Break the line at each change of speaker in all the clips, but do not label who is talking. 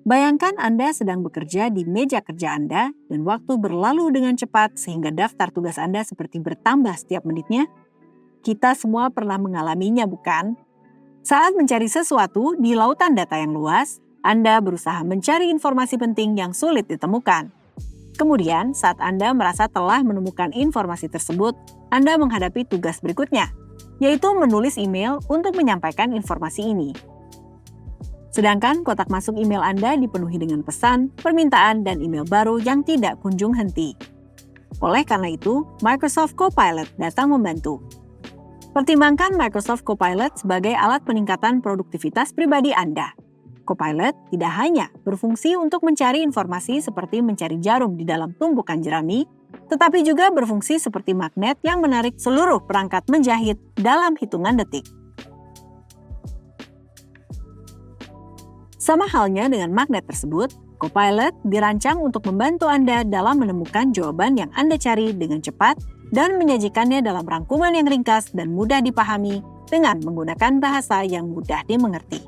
Bayangkan Anda sedang bekerja di meja kerja Anda dan waktu berlalu dengan cepat sehingga daftar tugas Anda seperti bertambah setiap menitnya. Kita semua pernah mengalaminya, bukan? Saat mencari sesuatu di lautan data yang luas, Anda berusaha mencari informasi penting yang sulit ditemukan. Kemudian, saat Anda merasa telah menemukan informasi tersebut, Anda menghadapi tugas berikutnya, yaitu menulis email untuk menyampaikan informasi ini. Sedangkan kotak masuk email Anda dipenuhi dengan pesan, permintaan, dan email baru yang tidak kunjung henti. Oleh karena itu, Microsoft Copilot datang membantu. Pertimbangkan Microsoft Copilot sebagai alat peningkatan produktivitas pribadi Anda. Copilot tidak hanya berfungsi untuk mencari informasi seperti mencari jarum di dalam tumpukan jerami, tetapi juga berfungsi seperti magnet yang menarik seluruh perangkat menjahit dalam hitungan detik. Sama halnya dengan magnet tersebut, Copilot dirancang untuk membantu Anda dalam menemukan jawaban yang Anda cari dengan cepat dan menyajikannya dalam rangkuman yang ringkas dan mudah dipahami dengan menggunakan bahasa yang mudah dimengerti.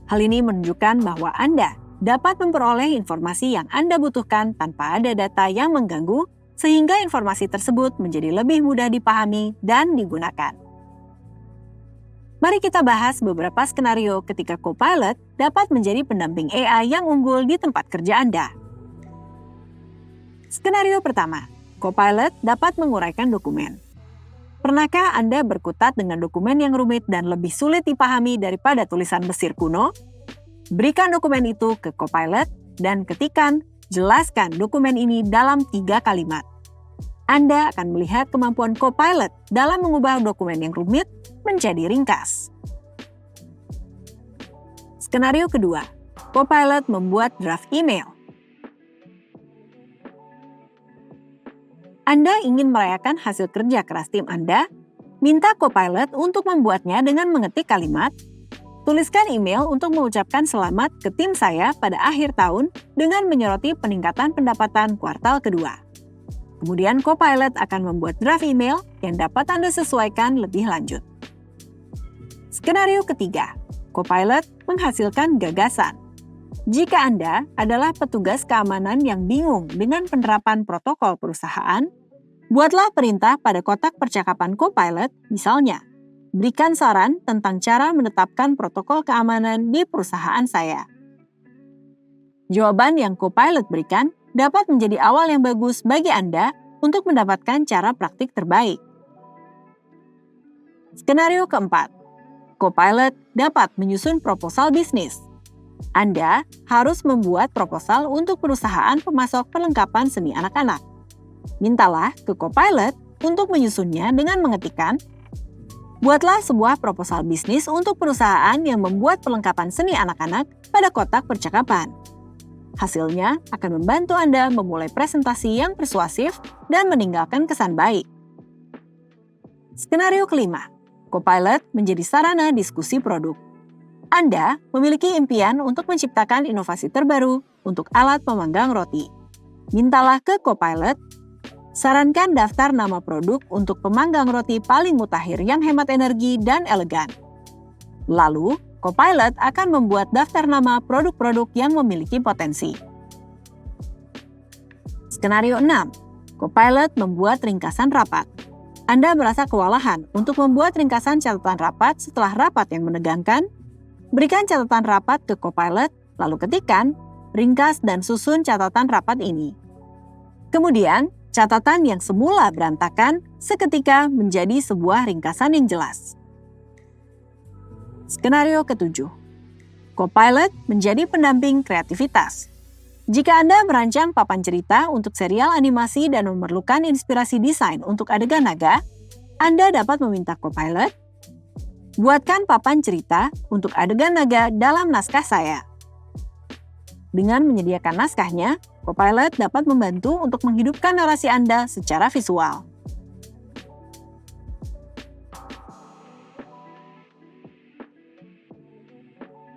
Hal ini menunjukkan bahwa Anda dapat memperoleh informasi yang Anda butuhkan tanpa ada data yang mengganggu, sehingga informasi tersebut menjadi lebih mudah dipahami dan digunakan. Mari kita bahas beberapa skenario ketika Copilot dapat menjadi pendamping AI yang unggul di tempat kerja Anda. Skenario pertama, Copilot dapat menguraikan dokumen. Pernahkah Anda berkutat dengan dokumen yang rumit dan lebih sulit dipahami daripada tulisan Mesir kuno? Berikan dokumen itu ke Copilot dan ketikkan, jelaskan dokumen ini dalam 3 kalimat. Anda akan melihat kemampuan Copilot dalam mengubah dokumen yang rumit menjadi ringkas. Skenario kedua, Copilot membuat draft email. Anda ingin merayakan hasil kerja keras tim Anda? Minta Copilot untuk membuatnya dengan mengetik kalimat, tuliskan email untuk mengucapkan selamat ke tim saya pada akhir tahun dengan menyoroti peningkatan pendapatan kuartal kedua. Kemudian Copilot akan membuat draft email yang dapat Anda sesuaikan lebih lanjut. Skenario ketiga, Copilot menghasilkan gagasan. Jika Anda adalah petugas keamanan yang bingung dengan penerapan protokol perusahaan, buatlah perintah pada kotak percakapan Copilot, misalnya, berikan saran tentang cara menetapkan protokol keamanan di perusahaan saya. Jawaban yang Copilot berikan dapat menjadi awal yang bagus bagi Anda untuk mendapatkan cara praktik terbaik. Skenario keempat, Copilot dapat menyusun proposal bisnis. Anda harus membuat proposal untuk perusahaan pemasok perlengkapan seni anak-anak. Mintalah ke Copilot untuk menyusunnya dengan mengetikkan, buatlah sebuah proposal bisnis untuk perusahaan yang membuat perlengkapan seni anak-anak pada kotak percakapan. Hasilnya akan membantu Anda memulai presentasi yang persuasif dan meninggalkan kesan baik. Skenario kelima, Copilot menjadi sarana diskusi produk. Anda memiliki impian untuk menciptakan inovasi terbaru untuk alat pemanggang roti. Mintalah ke Copilot, sarankan daftar nama produk untuk pemanggang roti paling mutakhir yang hemat energi dan elegan. Lalu, Copilot akan membuat daftar nama produk-produk yang memiliki potensi. Skenario 6. Copilot membuat ringkasan rapat. Anda merasa kewalahan untuk membuat ringkasan catatan rapat setelah rapat yang menegangkan? Berikan catatan rapat ke Copilot, lalu ketikkan, ringkas dan susun catatan rapat ini. Kemudian, catatan yang semula berantakan seketika menjadi sebuah ringkasan yang jelas. Skenario ketujuh, Copilot menjadi pendamping kreativitas. Jika Anda merancang papan cerita untuk serial animasi dan memerlukan inspirasi desain untuk adegan naga, Anda dapat meminta Copilot, buatkan papan cerita untuk adegan naga dalam naskah saya. Dengan menyediakan naskahnya, Copilot dapat membantu untuk menghidupkan narasi Anda secara visual.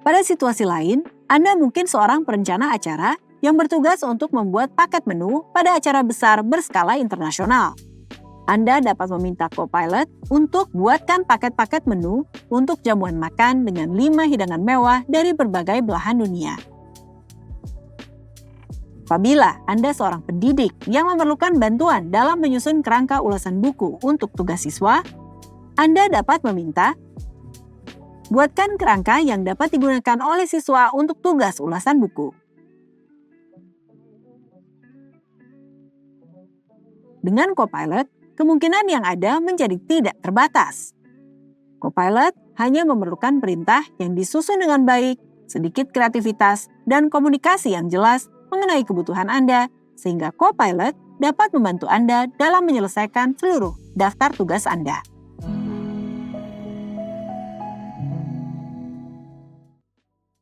Pada situasi lain, Anda mungkin seorang perencana acara yang bertugas untuk membuat paket menu pada acara besar berskala internasional. Anda dapat meminta Copilot untuk buatkan paket-paket menu untuk jamuan makan dengan 5 hidangan mewah dari berbagai belahan dunia. Apabila Anda seorang pendidik yang memerlukan bantuan dalam menyusun kerangka ulasan buku untuk tugas siswa, Anda dapat meminta, buatkan kerangka yang dapat digunakan oleh siswa untuk tugas ulasan buku. Dengan Copilot, kemungkinan yang ada menjadi tidak terbatas. Copilot hanya memerlukan perintah yang disusun dengan baik, sedikit kreativitas, dan komunikasi yang jelas mengenai kebutuhan Anda, sehingga Copilot dapat membantu Anda dalam menyelesaikan seluruh daftar tugas Anda.